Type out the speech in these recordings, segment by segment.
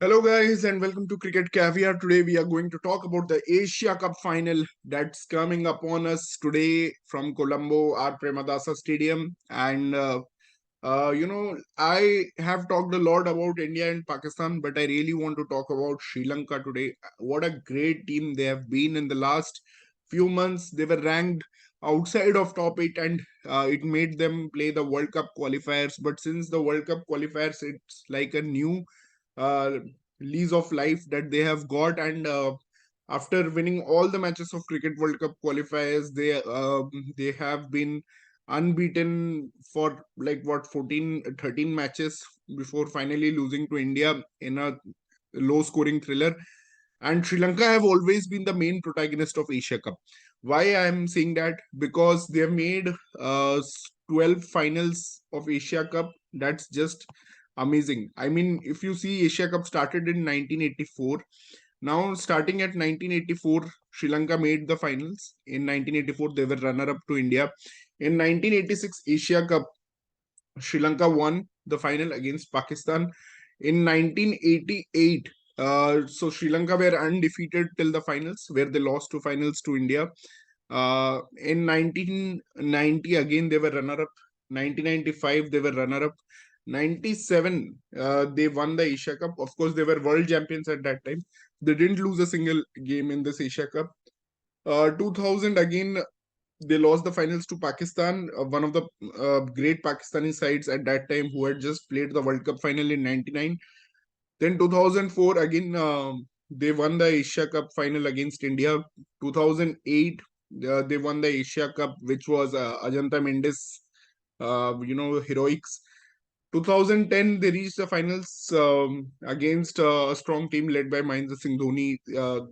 Hello guys and welcome to Cricket Caviar. Today we are going to talk about the Asia Cup final that's coming upon us today from Colombo, our Premadasa Stadium. I have talked a lot about India and Pakistan, but I really want to talk about Sri Lanka today. What a great team they have been in the last few months. They were ranked outside of top 8 and it made them play the World Cup qualifiers. But since the World Cup qualifiers, it's like a new uh, lease of life that they have got. And after winning all the matches of Cricket World Cup qualifiers, they have been unbeaten for like what 14 13 matches before finally losing to India in a low scoring thriller. And Sri Lanka have always been the main protagonist of Asia Cup. Why I am saying that? Because they have made 12 finals of Asia Cup. That's just amazing. I mean, if you see, Asia Cup started in 1984. Now, starting at 1984, Sri Lanka made the finals. In 1984, they were runner-up to India. In 1986 Asia Cup, Sri Lanka won the final against Pakistan. In 1988, so Sri Lanka were undefeated till the finals, where they lost two finals to India. In 1990, again they were runner-up. 1995, they were runner-up. 97, they won the Asia Cup. Of course, they were world champions at that time. They didn't lose a single game in this Asia Cup. 2000, again they lost the finals to Pakistan, one of the great Pakistani sides at that time who had just played the World Cup final in 99. Then 2004, again, they won the Asia Cup final against India. 2008, they won the Asia Cup, which was Ajanta Mendes, heroics. 2010, they reached the finals against a strong team led by Mahendra Singh Dhoni.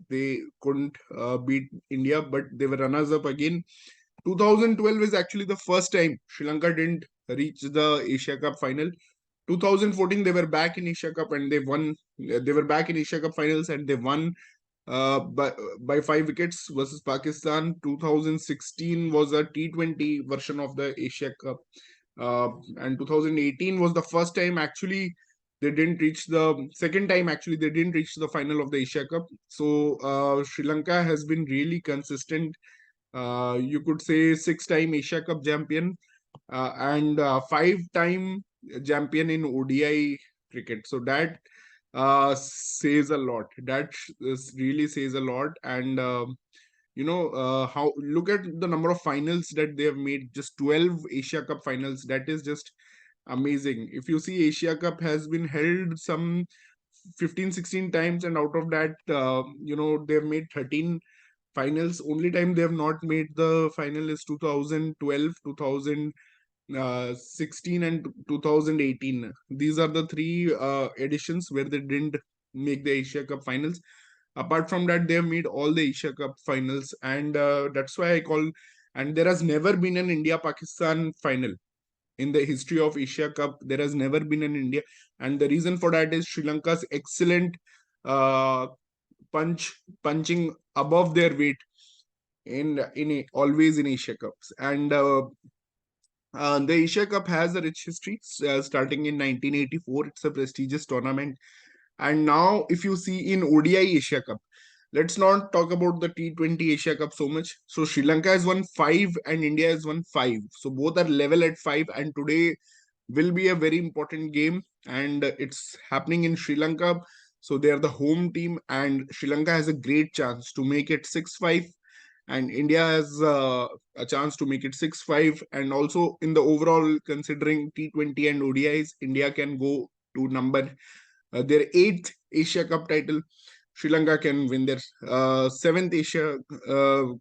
They couldn't beat India, but they were runners up again. 2012 is actually the first time Sri Lanka didn't reach the Asia Cup final. 2014 they were back in Asia Cup and they won. They were back in Asia Cup finals and they won by 5 wickets versus Pakistan. 2016 was a T20 version of the Asia Cup, and 2018 was the first time actually they didn't reach the second time actually they didn't reach the final of the Asia Cup. So Sri Lanka has been really consistent. You could say 6-time Asia Cup champion and 5-time champion in ODI cricket. So that says a lot. Really says a lot. And how look at the number of finals that they have made. Just 12 Asia Cup finals. That is just amazing. If you see, Asia Cup has been held some 15, 16 times, and out of that, they've made 13 finals. Only time they have not made the final is 2012, 2016, and 2018. These are the three editions where they didn't make the Asia Cup finals. Apart from that, they have made all the Asia Cup finals, and that's why I call. And there has never been an India-Pakistan final in the history of Asia Cup. There has never been an India, and the reason for that is Sri Lanka's excellent uh, punching above their weight always in Asia Cups. And the Asia Cup has a rich history, starting in 1984. It's a prestigious tournament. And now, if you see in ODI Asia Cup, let's not talk about the T20 Asia Cup so much. So Sri Lanka has won 5 and India has won 5. So both are level at 5. And today will be a very important game. And it's happening in Sri Lanka. So they are the home team. And Sri Lanka has a great chance to make it 6-5, and India has a chance to make it 6-5. And also in the overall, considering T20 and ODIs, India can go to number their eighth Asia Cup title. Sri Lanka can win their seventh Asia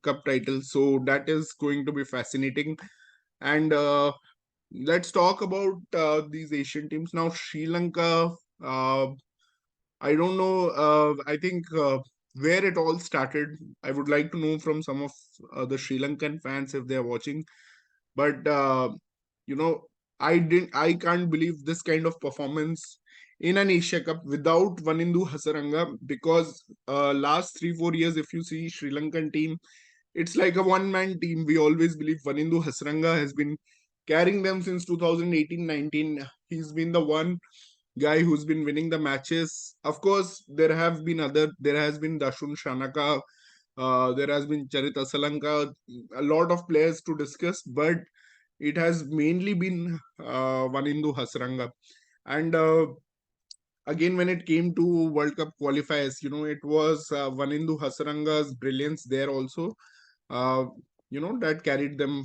Cup title. So that is going to be fascinating. And let's talk about these Asian teams now. Sri Lanka. I don't know. I think where it all started. I would like to know from some of the Sri Lankan fans if they are watching. But you know, I can't believe this kind of performance in an Asia Cup without Vanindu Hasaranga, because last 3-4 years, if you see Sri Lankan team, it's like a one-man team. We always believe Vanindu Hasaranga has been carrying them since 2018-19. He's been the one guy who's been winning the matches. Of course, there has been Dashun Shanaka, there has been Charit Asalanka, a lot of players to discuss, but it has mainly been Vanindu Hasranga. And again, when it came to World Cup qualifiers, it was Vanindu Hasaranga's brilliance there also, uh, that carried them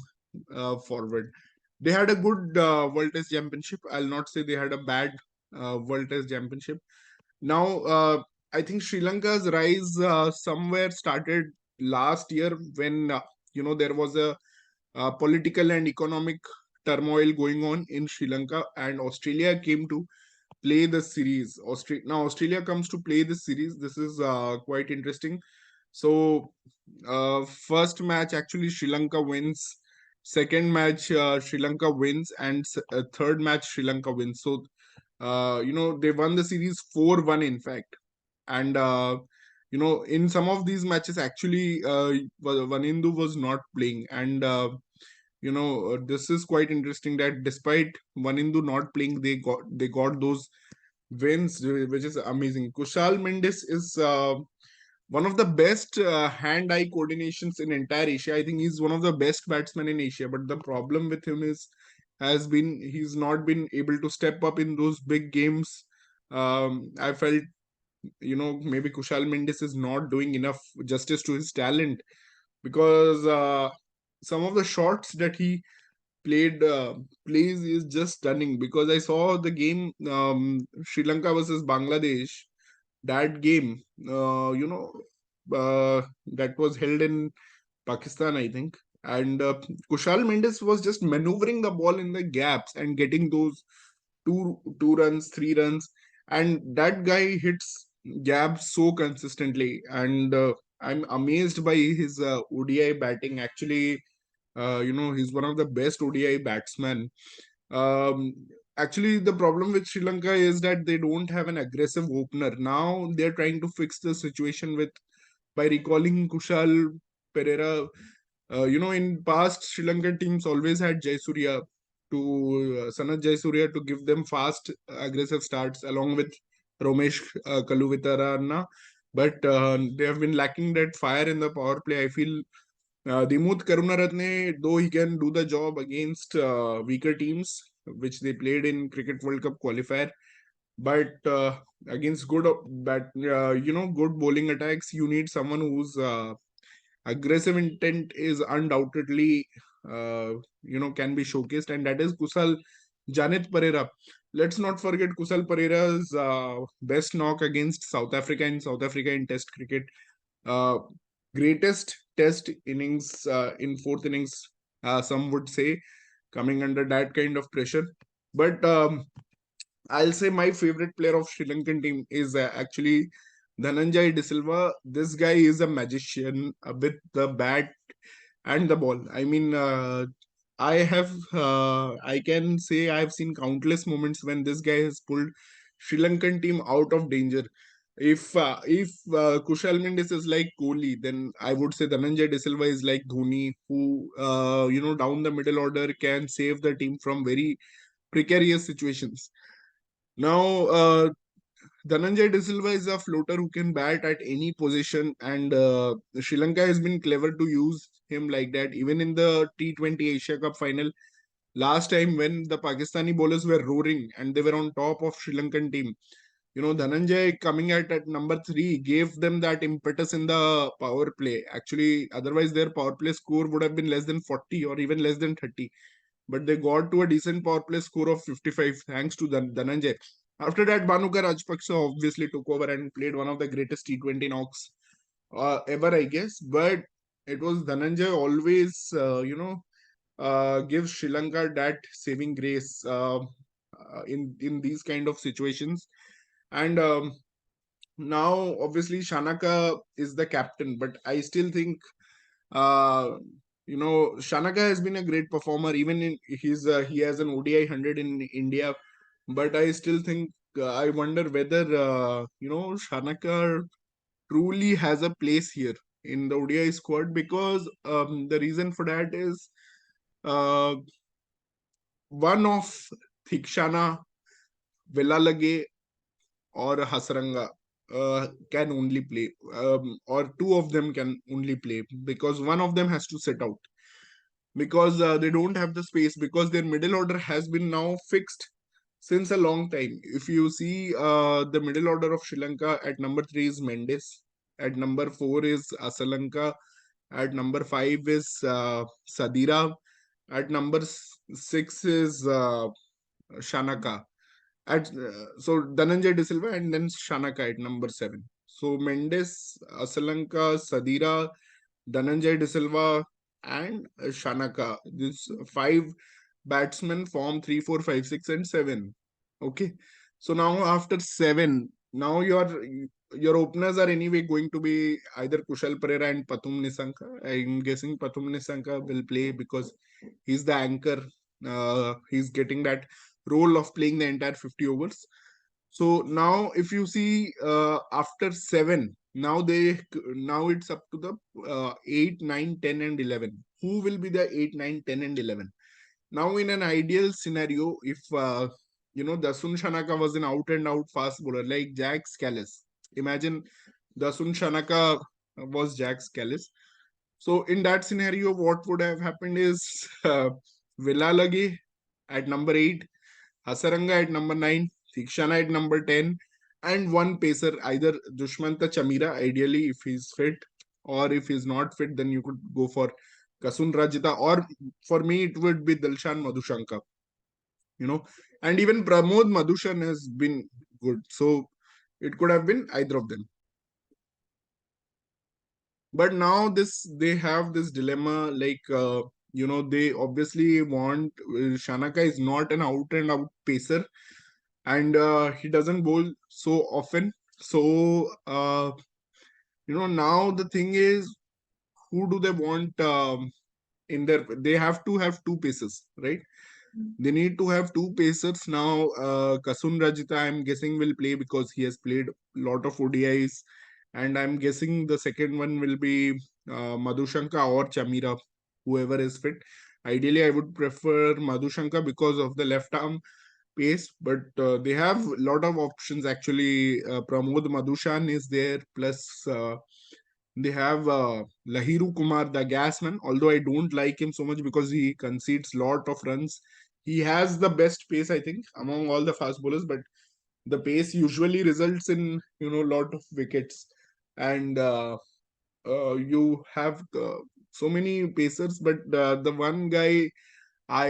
forward. They had a good World Test Championship. I'll not say they had a bad World Test Championship. Now, I think Sri Lanka's rise somewhere started last year when there was a political and economic turmoil going on in Sri Lanka, and Australia came to play the series. Now Australia comes to play this series. This is quite interesting. So, first match actually Sri Lanka wins. Second match Sri Lanka wins, and third match Sri Lanka wins. So, they won the series 4-1 in fact. And in some of these matches actually Vanindu was not playing, and this is quite interesting that despite Vanindu not playing, they got those wins, which is amazing. Kushal Mendes is one of the best hand-eye coordinations in entire Asia. I think he's one of the best batsmen in Asia. But the problem with him has been he's not been able to step up in those big games. I felt maybe Kushal Mendes is not doing enough justice to his talent, because some of the shots that he played plays is just stunning. Because I saw the game, Sri Lanka versus Bangladesh, that game, that was held in Pakistan, I think. And Kushal Mendes was just maneuvering the ball in the gaps and getting those two runs, 3 runs, and that guy hits gaps so consistently. And I'm amazed by his ODI batting. Actually, he's one of the best ODI batsmen. Um, Actually, the problem with Sri Lanka is that they don't have an aggressive opener. Now they're trying to fix the situation with by recalling Kushal Pereira. In past Sri Lankan teams always had Jayasurya Sanath Jayasurya to give them fast, aggressive starts along with Romesh Kaluvitarana. But they have been lacking that fire in the power play. I feel Dimut Karunaratne, though he can do the job against weaker teams, which they played in Cricket World Cup qualifier, but against good bowling attacks, you need someone whose aggressive intent is undoubtedly can be showcased, and that is Kusal Janit Pereira. Let's not forget Kusal Pereira's best knock against South Africa in Test cricket. Uh, Greatest Test innings in fourth innings, some would say, coming under that kind of pressure. But I'll say my favorite player of Sri Lankan team is actually Dhananjay De Silva. This guy is a magician with the bat and the ball. I mean, I can say I have seen countless moments when this guy has pulled Sri Lankan team out of danger. If Kushal Mendes is like Kohli, then I would say Dhananjay De Silva is like Dhoni, who down the middle order can save the team from very precarious situations. Now, Dhananjay De Silva is a floater who can bat at any position, and Sri Lanka has been clever to use him like that. Even in the T20 Asia Cup final, last time when the Pakistani bowlers were roaring and they were on top of Sri Lankan team, Dhananjay coming at number three gave them that impetus in the power play. Actually, otherwise their power play score would have been less than 40 or even less than 30. But they got to a decent power play score of 55 thanks to Dhananjay. After that, Bhanuka Rajapaksa obviously took over and played one of the greatest T20 knocks ever, I guess. But it was Dhananjay always, gives Sri Lanka that saving grace in these kind of situations. And now, obviously, Shanaka is the captain, but I still think uh, Shanaka has been a great performer. Even in he has an ODI 100 in India, but I still think I wonder whether Shanaka truly has a place here in the ODI squad, because the reason for that is uh, one of Thikshana Villalage or Hasaranga can only play, or two of them can only play, because one of them has to sit out, because they don't have the space, because their middle order has been now fixed since a long time. If you see the middle order of Sri Lanka, at number 3 is Mendes, at number 4 is Asalanka, at number 5 is Sadira, at number 6 is Shanaka. So Dhananjay De Silva and then Shanaka at number 7. So Mendes, Asalanka, Sadira, Dhananjay De Silva, and Shanaka. These five batsmen form 3, 4, 5, 6, and 7. Okay. So now after 7, now your openers are anyway going to be either Kushal Pereira and Pathum Nisanka. I'm guessing Pathum Nisanka will play because he's the anchor. He's getting that role of playing the entire 50 overs. So now, if you see, after 7, now it's up to the 8, 9, 10, and 11. Who will be the 8, 9, 10, and 11? Now, in an ideal scenario, if Dasun Shanaka was an out and out fast bowler like Jack Scalise. Imagine Dasun Shanaka was Jack Scalise. So in that scenario, what would have happened is Villalage at number 8, Hasaranga at number 9, Thikshana at number 10, and one pacer, either Dushmanta Chamira, ideally, if he's fit, or if he's not fit, then you could go for Kasun Rajita, or for me, it would be Dalshan Madhushanka, you know. And even Pramod Madhushan has been good. So it could have been either of them. But now they have this dilemma, like, they obviously want, Shanaka is not an out and out pacer, and he doesn't bowl so often. So now the thing is, who do they want in their? They have to have two paces, right? They need to have two pacers now. Kasun Rajita, I'm guessing, will play because he has played a lot of ODIs, and I'm guessing the second one will be Madhushanka or Chamira, whoever is fit. Ideally, I would prefer Madhushanka because of the left arm pace, but they have a lot of options actually. Pramod Madhushan is there, plus they have Lahiru Kumar, the gasman. Although I don't like him so much because he concedes lot of runs. He has the best pace, I think, among all the fast bowlers, but the pace usually results in lot of wickets. And you have so many pacers, but the one guy I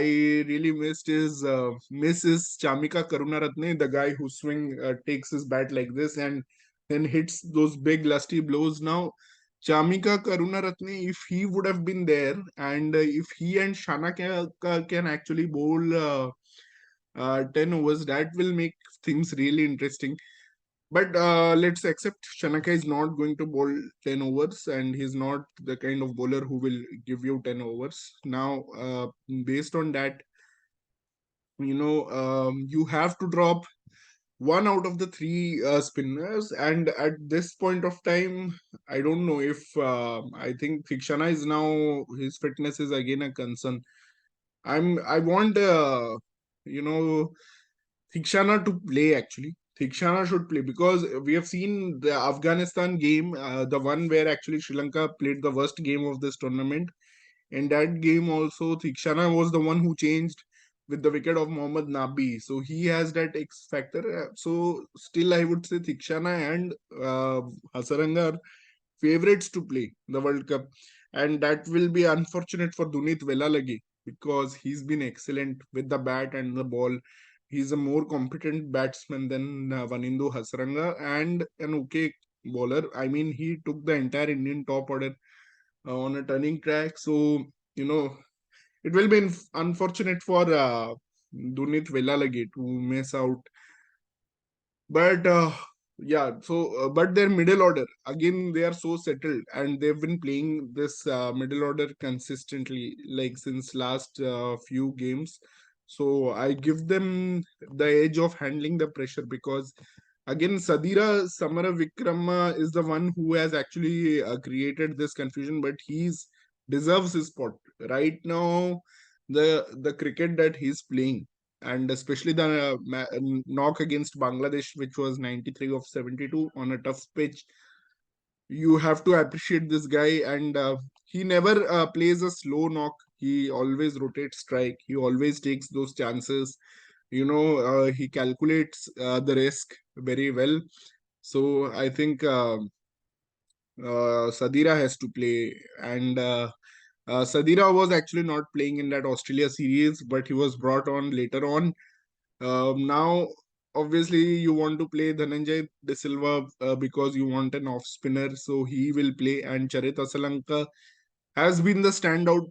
really missed is Mrs. Chamika Karunaratne, the guy who takes his bat like this and then hits those big lusty blows. Now, Chamika Karunaratne, if he would have been there, and if he and Shana can actually bowl 10 overs, that will make things really interesting. But let's accept Shanaka is not going to bowl 10 overs, and he's not the kind of bowler who will give you 10 overs. Now, based on that, you have to drop one out of the three spinners. And at this point of time, I don't know if I think Thikshana is now, his fitness is again a concern. I want, you know, Thikshana to play actually. Thikshana should play because we have seen the Afghanistan game, the one where actually Sri Lanka played the worst game of this tournament. In that game also, Thikshana was the one who changed with the wicket of Mohammad Nabi. So he has that X factor. So still I would say Thikshana and Hasaranga are favorites to play the World Cup. And that will be unfortunate for Dunit Velalage because he's been excellent with the bat and the ball. He's a more competent batsman than Vanindu Hasaranga and an okay bowler. I mean, he took the entire Indian top order on a turning track. So, it will be unfortunate for Dunit Velalage to miss out. But yeah, so but their middle order again, they are so settled and they've been playing this middle order consistently like since last few games. So I give them the edge of handling the pressure because again, Sadira Samara Vikrama is the one who has actually created this confusion, but he's deserves his spot right now. The cricket that he's playing, and especially the knock against Bangladesh, which was 93 of 72 on a tough pitch. You have to appreciate this guy, and he never plays a slow knock. He always rotates strike. He always takes those chances. He calculates the risk very well. So I think Sadira has to play, and Sadira was actually not playing in that Australia series, but he was brought on later on. Now, obviously, you want to play Dhananjay De Silva because you want an off spinner, so he will play. And Charit Asalanka has been the standout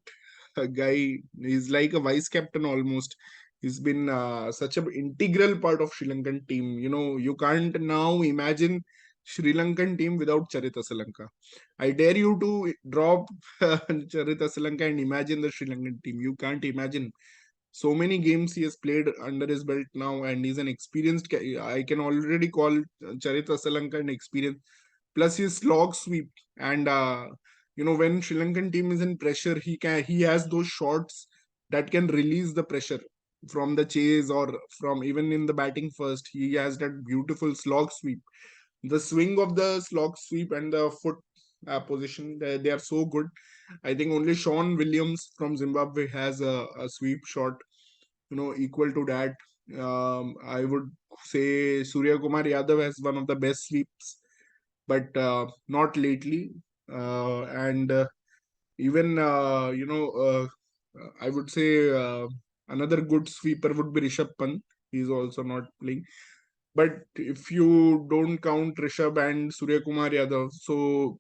guy. He's like a vice captain almost. He's been such an integral part of Sri Lankan team. You can't now imagine Sri Lankan team without Charit Asalanka. I dare you to drop Charit Asalanka and imagine the Sri Lankan team. You can't imagine. So many games he has played under his belt now, and he's an experienced. I can already call Charit Asalanka an experienced. Plus his slog sweep, and when Sri Lankan team is in pressure, he has those shots that can release the pressure from the chase or from even in the batting first. He has that beautiful slog sweep. The swing of the slog sweep and the foot position, they are so good. I think only Sean Williams from Zimbabwe has a sweep shot, equal to that. I would say Surya Kumar Yadav has one of the best sweeps, but not lately. And even I would say another good sweeper would be Rishabh Pant. He's also not playing. But if you don't count Rishabh and Surya Kumar Yadav, so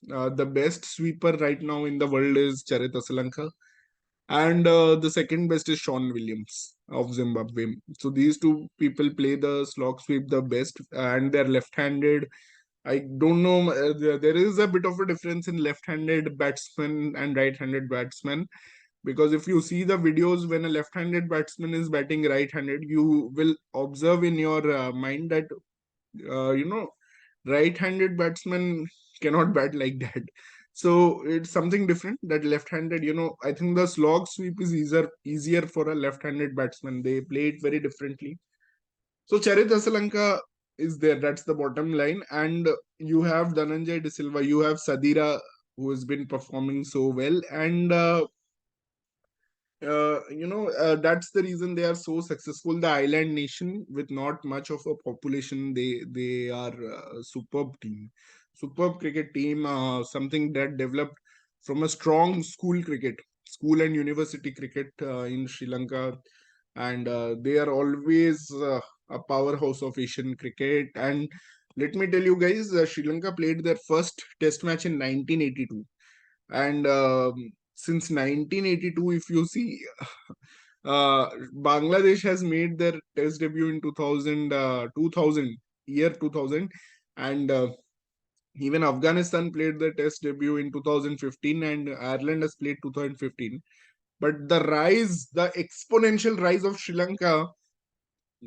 the best sweeper right now in the world is Charit Asalanka, and the second best is Sean Williams of Zimbabwe. So these two people play the slog sweep the best, and they're left-handed. I don't know. There is a bit of a difference in left-handed batsman and right-handed batsman, because if you see the videos when a left-handed batsman is batting right-handed, you will observe in your mind that uh, you know right-handed batsman cannot bat like that. So it's something different that left-handed. I think the slog sweep is easier for a left-handed batsman. They play it very differently. So Charit Asalanka is there. That's the bottom line. And you have Dhananjay De Silva, you have Sadira, who has been performing so well. And that's the reason they are so successful. The island nation with not much of a population, they are a superb cricket team. Something that developed from a strong school and university cricket in Sri Lanka, and they are always a powerhouse of Asian cricket. And let me tell you guys, Sri Lanka played their first Test match in 1982, and since 1982, if you see, Bangladesh has made their Test debut in 2000, year 2000, and even Afghanistan played their Test debut in 2015, and Ireland has played 2015. But the exponential rise of Sri Lanka,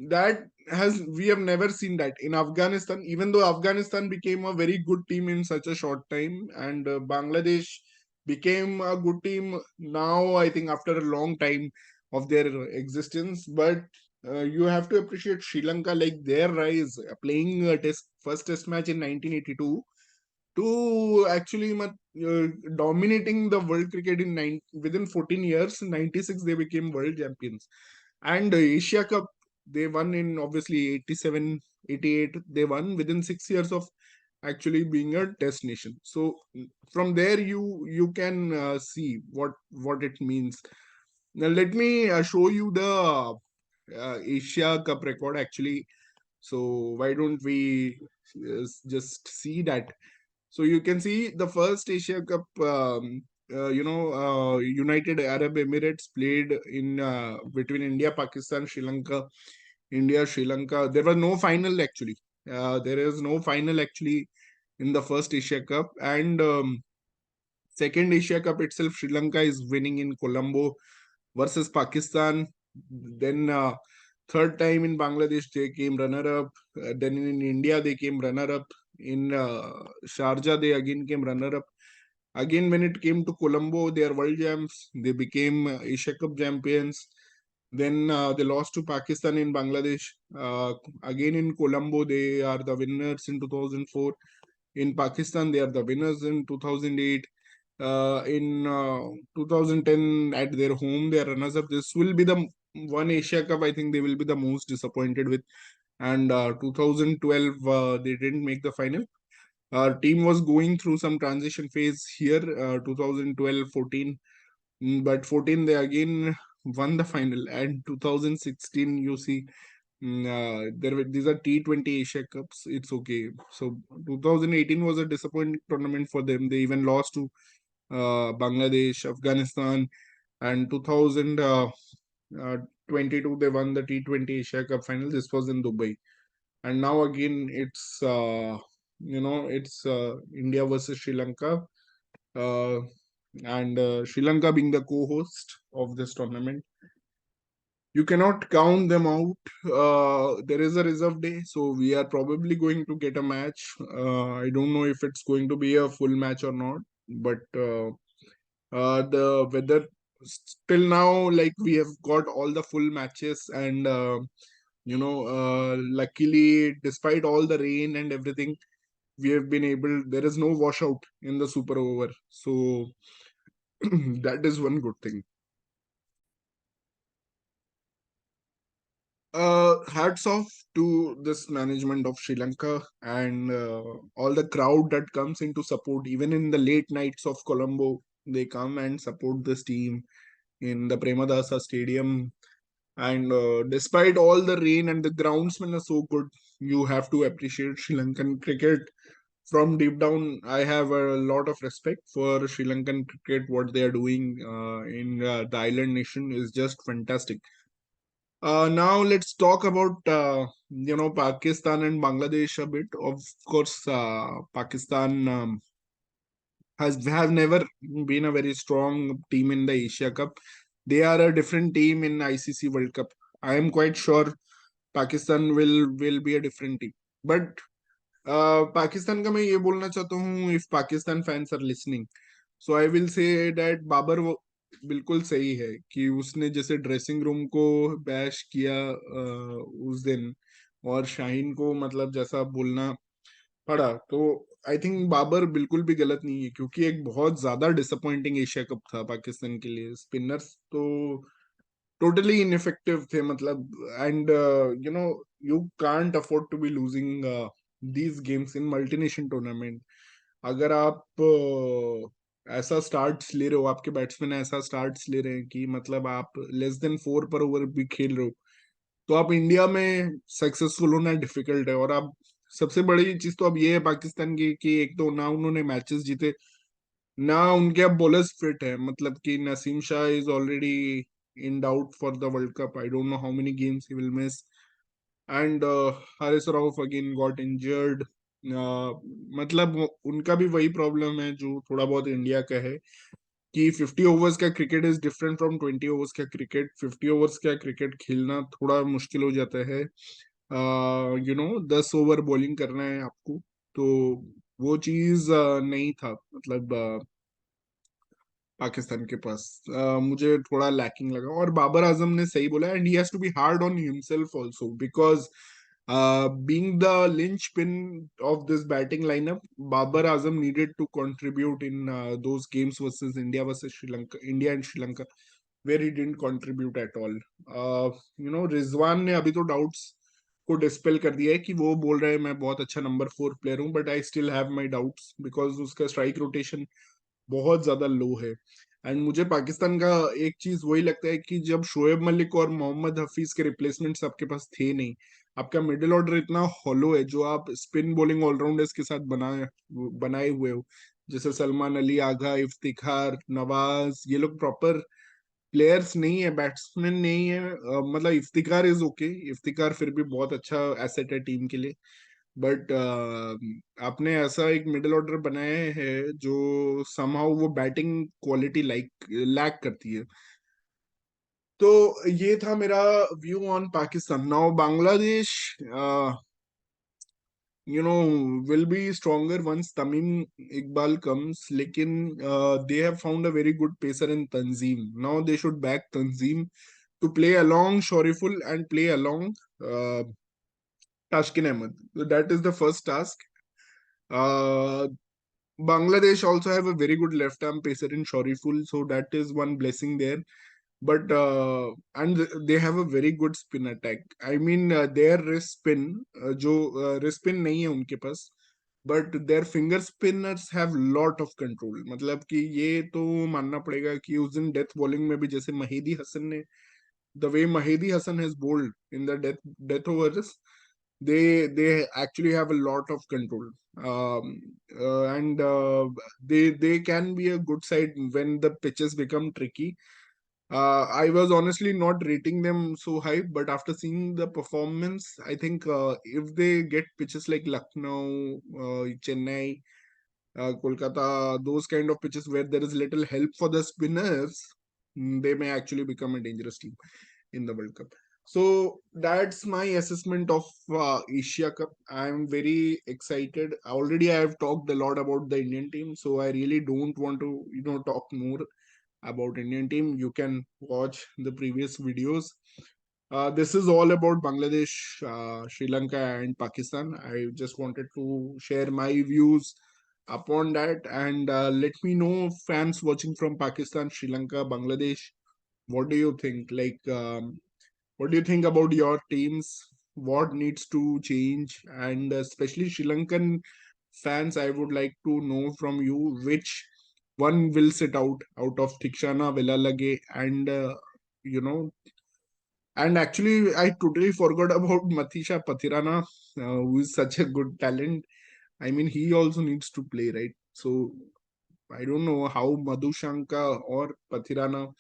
that has we have never seen that in Afghanistan. Even though Afghanistan became a very good team in such a short time, and Bangladesh became a good team now, I think after a long time of their existence. But you have to appreciate Sri Lanka, like their rise, playing a first test match in 1982 to actually dominating the world cricket within 14 years. 96 they became world champions, and Asia Cup they won in obviously 87, 88. They won within 6 years of actually being a test nation. So from there you can see what it means. Now let me show you the Asia Cup record actually. So why don't we just see that? So you can see the first Asia Cup, United Arab Emirates played in between India, Pakistan, Sri Lanka, India, Sri Lanka. There was no final actually. There is no final actually in the first Asia Cup, and second Asia Cup itself, Sri Lanka is winning in Colombo versus Pakistan. Then third time in Bangladesh they came runner up. Then in India they came runner up. In Sharjah they again came runner up. Again when it came to Colombo, they are world champs. They became Asia Cup champions. Then they lost to Pakistan in Bangladesh. Uh, Again in Colombo, they are the winners in 2004. In Pakistan, they are the winners in 2008. In 2010, at their home, they are runners up. This will be the one Asia Cup I think they will be the most disappointed with. And 2012, they didn't make the final. Our team was going through some transition phase here, 2012, 14. But 14, they again won the final. And 2016, you see, these are T20 Asia Cups. It's okay. So 2018 was a disappointing tournament for them. They even lost to Bangladesh, Afghanistan, and 2022 they won the T20 Asia Cup final. This was in Dubai, and now again it's India versus Sri Lanka, uh, and Sri Lanka being the co-host of this tournament. You cannot count them out. There is a reserve day, so we are probably going to get a match. I don't know if it's going to be a full match or not, but the weather till now, like we have got all the full matches, and luckily, despite all the rain and everything, we have been able. There is no washout in the super over, so that is one good thing. Hats off to this management of Sri Lanka and all the crowd that comes into support. Even in the late nights of Colombo, they come and support this team in the Premadasa Stadium. And despite all the rain and the groundsmen are so good, you have to appreciate Sri Lankan cricket. From deep down, I have a lot of respect for Sri Lankan cricket. What they are doing in the island nation is just fantastic. Now let's talk about Pakistan and Bangladesh a bit. Of course, Pakistan has have never been a very strong team in the Asia Cup. They are a different team in ICC World Cup. I am quite sure Pakistan will be a different team. But Pakistan का मैं ये बोलना चाहता हूँ if Pakistan fans are listening so I will say that Babar वो बिल्कुल सही है कि उसने जैसे ड्रेसिंग रूम को बैश किया उस दिन और शाहीन को मतलब जैसा बोलना पड़ा तो आई थिंक बाबर बिल्कुल भी गलत नहीं है क्योंकि एक बहुत ज्यादा डिसअपॉइंटिंग एशिया कप था पाकिस्तान के लिए स्पिनर्स तो टोटली इनइफेक्टिव थे मतलब and you can't afford to be losing these games in multination tournament अगर आप ऐसा स्टार्ट्स ले रहे हो आपके बैट्समैन ऐसा स्टार्ट्स ले रहे हैं कि मतलब आप लेस देन 4 पर ओवर भी खेल रहे हो तो आप इंडिया में सक्सेसफुल होना डिफिकल्ट है और आप सबसे बड़ी चीज तो अब ये है पाकिस्तान की कि एक तो ना उन्होंने मैचेस जीते ना उनके अब बॉलर्स फिट है मतलब कि Naseem Shah is already in doubt for the world cup I don't know how many games he will miss and Haris Rauf again got injured मतलब उनका भी वही प्रॉब्लम है जो थोड़ा बहुत इंडिया का है कि 50 ओवर्स का cricket is different from 20 overs का क्रिकेट 50 ओवर्स का क्रिकेट खेलना थोड़ा मुश्किल हो जाता है 10 ओवर बॉलिंग करना है आपको तो वो चीज नहीं था मतलब पाकिस्तान के पास मुझे थोड़ा लैकिंग लगा और बाबर आजम ने सही बोला and he has to be hard on himself also because being the linchpin of this batting lineup, Babar Azam needed to contribute in those games versus Sri Lanka, India and Sri Lanka, where he didn't contribute at all. Rizwan ने अभी तो doubts को dispel कर दिया है कि वो बोल रहा है मैं बहुत अच्छा नंबर 4 प्लेयर हूँ but I still have my doubts because उसका स्ट्राइक रोटेशन बहुत ज्यादा लो है एंड मुझे पाकिस्तान का एक चीज वही लगता है कि जब शोएब मलिक और मोहम्मद हफीज के रिप्लेसमेंट्स आपके पास थे नहीं आपका मिडिल ऑर्डर इतना हॉलो है जो आप स्पिन बॉलिंग ऑलराउंडर्स के साथ बनाए हुए हो जैसे सलमान अली आगा इफ्तिखार नवाज ये लोग प्रॉपर प्लेयर्स नहीं है बैट्समैन नहीं है मतलब इफ्तिकार इज ओके इफ्तिकार फिर भी बहुत अच्छा एसेट है टीम के लिए बट आपने ऐसा एक मिडिल ऑर्डर बनाया है जो समहाउ वो बैटिंग क्वालिटी लाइक लैक करती है तो ये था मेरा view on Pakistan now Bangladesh will be stronger once Tamim Iqbal comes लेकिन they have found a very good pacer in Tanzim now they should back Tanzim to play along Shoriful and play along uh, Tashkin Ahmed. So that is the first task. Uh, Bangladesh also have a very good left arm pacer in Shoriful, so that is one blessing there. But and they have a very good spin attack. I mean, their wrist spin, जो wrist spin नहीं है उनके पास, but their finger spinners have lot of control. मतलब कि ये तो मानना पड़ेगा कि उस दिन डेथ बॉलिंग में भी जैसे महीदी हसन ने, the way Mahedi Hassan has bowled in the death overs, they actually have a lot of control. And they can be a good side when the pitches become tricky. I was honestly not rating them so high, but after seeing the performance, I think if they get pitches like Lucknow, Chennai, Kolkata, those kind of pitches where there is little help for the spinners, they may actually become a dangerous team in the World Cup. So that's my assessment of Asia Cup. I'm very excited. Already I have talked a lot about the Indian team, so I really don't want to, talk more about Indian team. You can watch the previous videos. This is all about Bangladesh, Sri Lanka, and Pakistan. I just wanted to share my views upon that, and let me know, fans watching from Pakistan, Sri Lanka, Bangladesh, what do you think? What do you think about your teams? What needs to change? And especially Sri Lankan fans, I would like to know from you which one will sit out of Thikshana, Velalage, and you know. And actually, I totally forgot about Matisha Pathirana, who is such a good talent. I mean, he also needs to play, right? So I don't know how Madhushanka or Pathirana,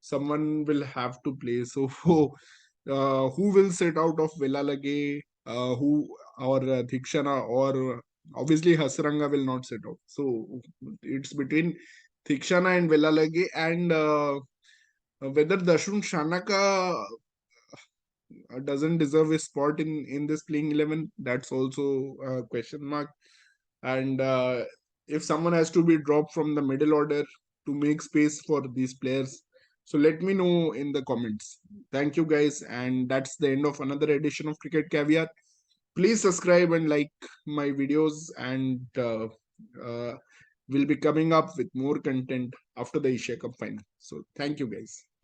someone will have to play. So who will sit out of Velalage, who or Thikshana, or obviously Hasranga will not sit out. So it's between Thikshana and Velalage, and whether Dashun Shanaka doesn't deserve a spot in this playing 11, that's also a question mark. And if someone has to be dropped from the middle order to make space for these players, so let me know in the comments. Thank you guys, and that's the end of another edition of Cricket Caviar. Please subscribe and like my videos, and uh, we'll be coming up with more content after the Asia Cup final. So thank you guys.